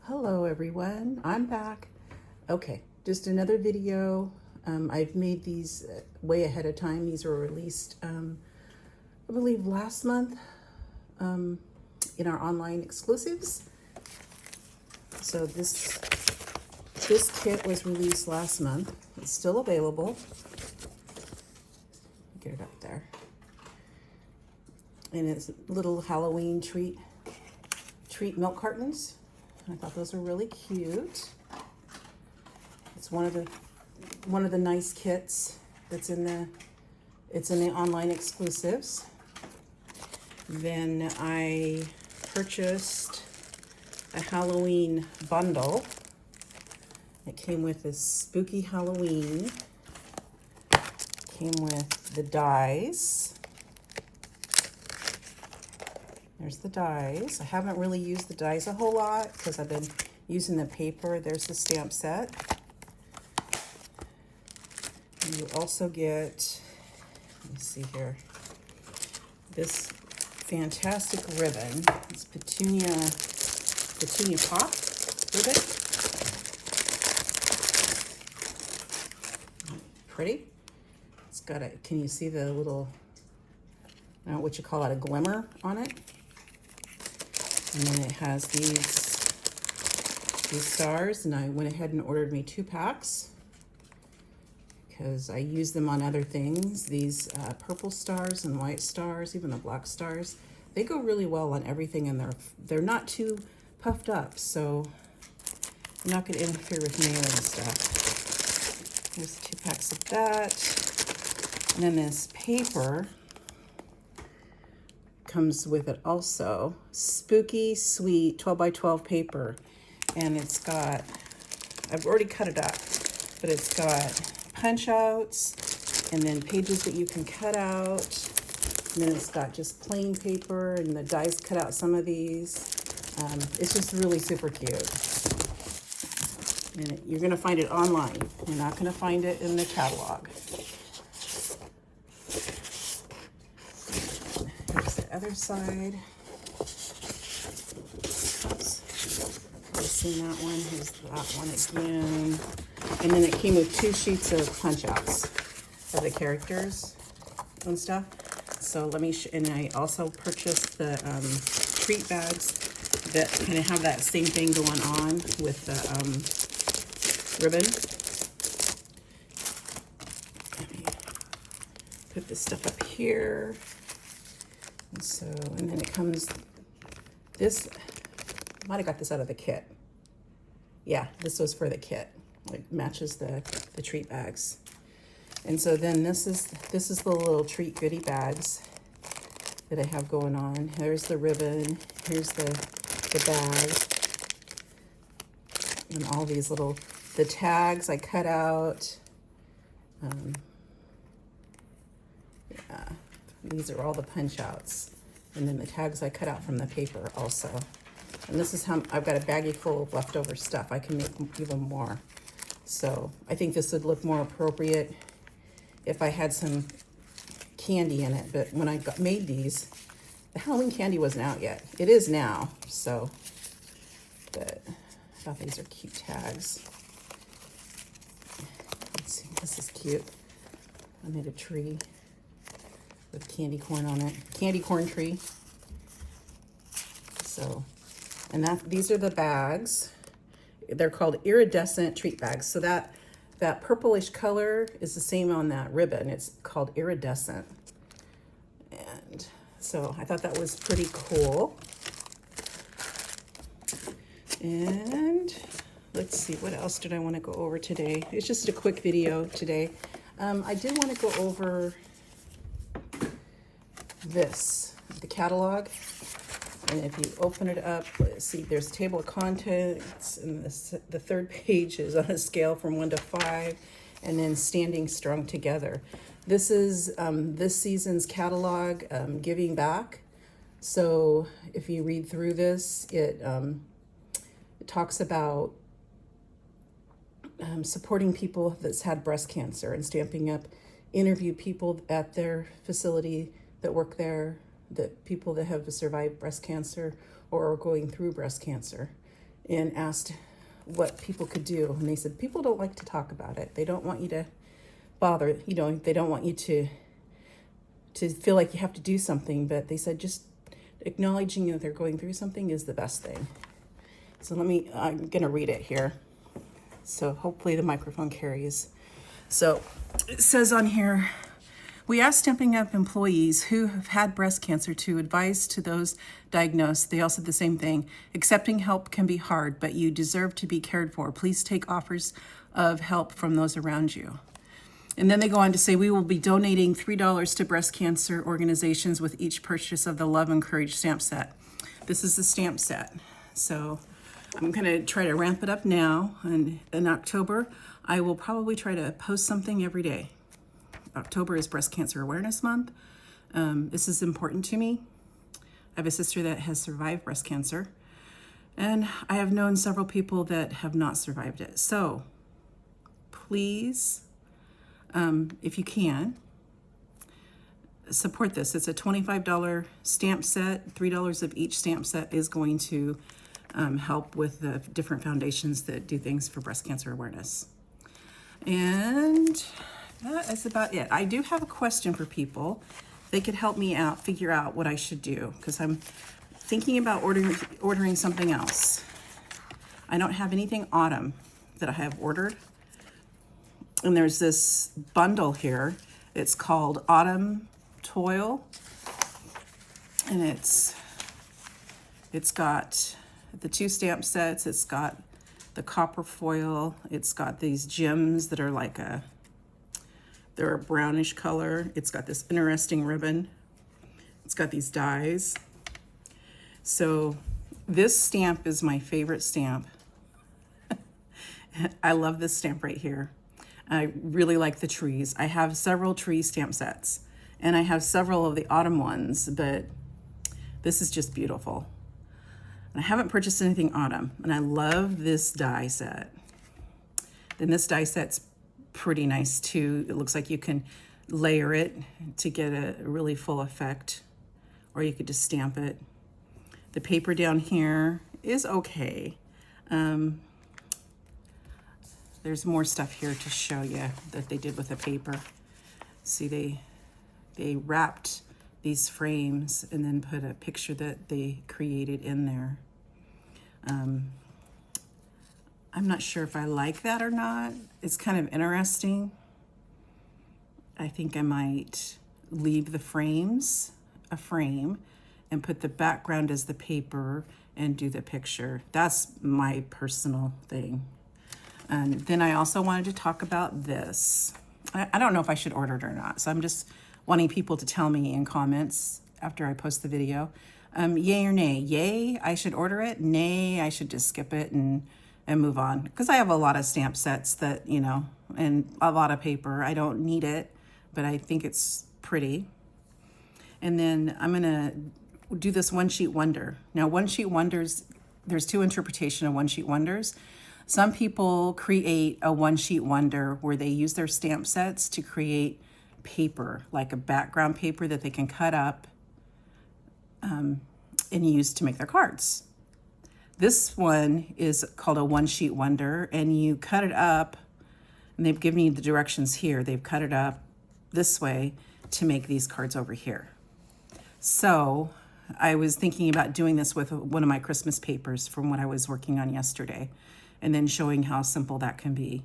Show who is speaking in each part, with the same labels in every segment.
Speaker 1: Hello everyone, I'm back. Okay, just another video. I've made these way ahead of time. These were released, I believe last month in our online exclusives. So this kit was released last month. It's still available. Get it up there. And it's little Halloween treat milk cartons. I thought those were really cute. It's one of the nice kits that's in the online exclusives. Then I purchased a Halloween bundle. It came with this spooky Halloween. Came with the dies. There's the dies. I haven't really used the dies a whole lot because I've been using the paper. There's the stamp set. And you also get, let me see here, this fantastic ribbon. It's petunia pop ribbon. Pretty. It's got a, can you see the little, I don't know what you call it, a glimmer on it? And then it has these stars, and I went ahead and ordered me 2 packs because I use them on other things. These purple stars and white stars, even the black stars, they go really well on everything, and they're not too puffed up, so they're not going to interfere with nail and stuff. There's 2 packs of that, and then this paper comes with it also. Spooky Sweet 12 by 12 paper, and it's got, I've already cut it up, but it's got punch outs and then pages that you can cut out, and then it's got just plain paper, and the dies cut out some of these. It's just really super cute, and you're gonna find it online. You're not gonna find it in the catalog. Other side. Oops. I've seen that one. Here's that one again. And then it came with 2 sheets of punch outs of the characters and stuff. So let me, and I also purchased the treat bags that kind of have that same thing going on with the ribbon. Let me put this stuff up here. And so, and then it comes, this, I might have got this out of the kit. Yeah, this was for the kit. It matches the treat bags. And so then this is the little treat goodie bags that I have going on. There's the ribbon, here's the bag, and all these little, the tags I cut out. Yeah. These are all the punch outs. And then the tags I cut out from the paper also. And this is how, I've got a baggie full of leftover stuff. I can make even more. So I think this would look more appropriate if I had some candy in it. But when I made these, the Halloween candy wasn't out yet. It is now, so, but I thought these are cute tags. Let's see, this is cute. I made a tree with candy corn on it, candy corn tree. So, and these are the bags. They're called iridescent treat bags. So that purplish color is the same on that ribbon. It's called iridescent. And so I thought that was pretty cool. And let's see, what else did I want to go over today? It's just a quick video today. I did want to go over this, the catalog. And if you open it up, let's see, there's a table of contents, and the third page is on a scale from 1 to 5, and then standing strong together. This is this season's catalog, Giving Back. So if you read through this, it talks about supporting people that's had breast cancer and stamping up, interview people at their facility that work there, that people that have survived breast cancer or are going through breast cancer. and asked what people could do. And they said, people don't like to talk about it. They don't want you to bother, you know, they don't want you to feel like you have to do something, but they said just acknowledging that they're going through something is the best thing. So I'm gonna read it here. So hopefully the microphone carries. So it says on here, we asked Stampin' Up! Employees who have had breast cancer to advise to those diagnosed. They all said the same thing. Accepting help can be hard, but you deserve to be cared for. Please take offers of help from those around you. And then they go on to say, we will be donating $3 to breast cancer organizations with each purchase of the Love and Courage stamp set. This is the stamp set. So I'm going to try to ramp it up now. And in October, I will probably try to post something every day. October is Breast Cancer Awareness Month. This is important to me. I have a sister that has survived breast cancer, and I have known several people that have not survived it. So please, if you can, support this. It's a $25 stamp set. $3 of each stamp set is going to help with the different foundations that do things for breast cancer awareness. And that is about it. I do have a question for people. They could help me out, figure out what I should do, because I'm thinking about ordering something else. I don't have anything autumn that I have ordered. And there's this bundle here. It's called Autumn Toil. And it's got the 2 stamp sets. It's got the copper foil. It's got these gems that are like they're a brownish color. It's got this interesting ribbon. It's got these dies. So this stamp is my favorite stamp. I love this stamp right here. I really like the trees. I have several tree stamp sets, and I have several of the autumn ones, but this is just beautiful. And I haven't purchased anything autumn, and I love this die set. Then this die set's pretty nice too. It looks like you can layer it to get a really full effect, or you could just stamp it. The paper down here is okay. There's more stuff here to show you that they did with the paper. See, they wrapped these frames and then put a picture that they created in there. I'm not sure if I like that or not. It's kind of interesting. I think I might leave the frames a frame and put the background as the paper and do the picture. That's my personal thing. And then I also wanted to talk about this. I don't know if I should order it or not, so I'm just wanting people to tell me in comments after I post the video. Yay or nay? Yay, I should order it. Nay, I should just skip it and move on. Because I have a lot of stamp sets that, you know, and a lot of paper. I don't need it, but I think it's pretty. And then I'm gonna do this one sheet wonder. Now, one sheet wonders, there's 2 interpretations of one sheet wonders. Some people create a one sheet wonder where they use their stamp sets to create paper, like a background paper that they can cut up and use to make their cards. This one is called a one sheet wonder, and you cut it up, and they've given you the directions here. They've cut it up this way to make these cards over here. So I was thinking about doing this with one of my Christmas papers from what I was working on yesterday, and then showing how simple that can be.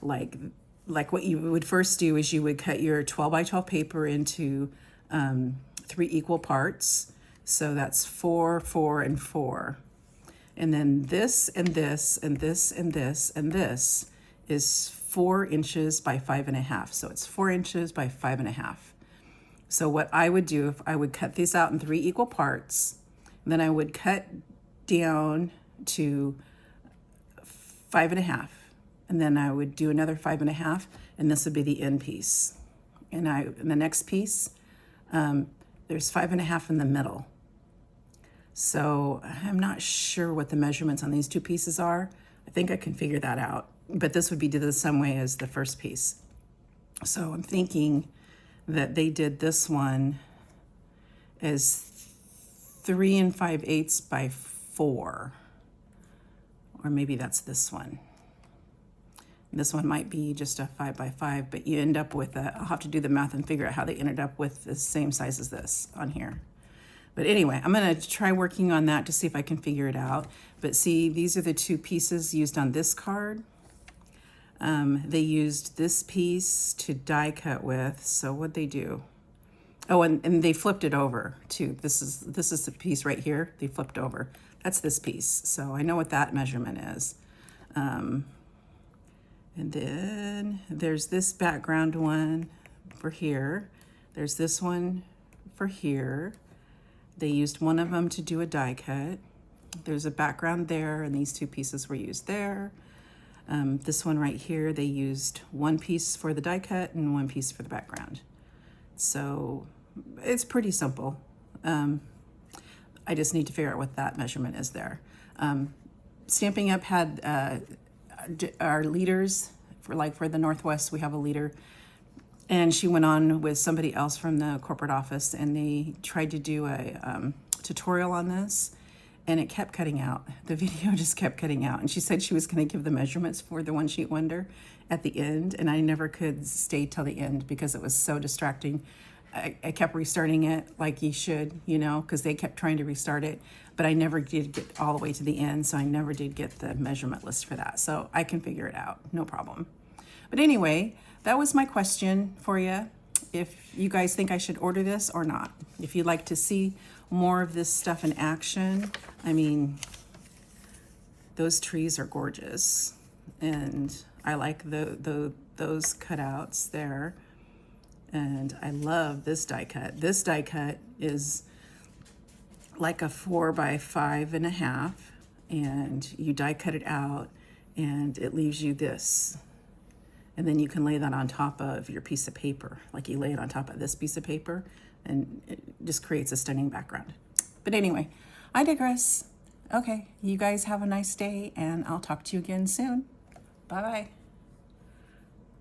Speaker 1: Like what you would first do is you would cut your 12 by 12 paper into 3 equal parts. So that's 4, 4, and 4. And then this and this and this and this and this is 4 inches by 5.5. So it's 4 inches by 5.5. So what I would do, if I would cut these out in 3 equal parts, then I would cut down to 5.5, and then I would do another 5.5, and this would be the end piece. And in the next piece, there's 5.5 in the middle. So I'm not sure what the measurements on these 2 pieces are. I think I can figure that out, but this would be done the same way as the first piece. So I'm thinking that they did this one as 3 5/8 by 4. or maybe that's this one. This one might be just a 5x5, but you end up with I'll have to do the math and figure out how they ended up with the same size as this on here. But anyway, I'm gonna try working on that to see if I can figure it out. But see, these are the two pieces used on this card. They used this piece to die cut with, so what'd they do? Oh, and they flipped it over too. This is the piece right here, they flipped over. That's this piece, so I know what that measurement is. And then there's this background one for here. There's this one for here. They used one of them to do a die cut. There's a background there, and these two pieces were used there. This one right here, they used one piece for the die cut and one piece for the background. So it's pretty simple. I just need to figure out what that measurement is there. Stampin' Up! Had our leaders, for the Northwest, we have a leader, and she went on with somebody else from the corporate office, and they tried to do a tutorial on this, and it kept cutting out. The video just kept cutting out, and she said she was going to give the measurements for the one-sheet wonder at the end, and I never could stay till the end because it was so distracting. I kept restarting it like you should, you know, because they kept trying to restart it, but I never did get all the way to the end, so I never did get the measurement list for that. So I can figure it out, no problem. But anyway, that was my question for you. If you guys think I should order this or not. If you'd like to see more of this stuff in action, I mean, those trees are gorgeous. And I like those cutouts there. And I love this die cut. This die cut is like a 4x5.5, and you die cut it out, and it leaves you this. And then you can lay that on top of your piece of paper, like you lay it on top of this piece of paper, and it just creates a stunning background. But anyway, I digress. Okay, you guys have a nice day, and I'll talk to you again soon. Bye-bye.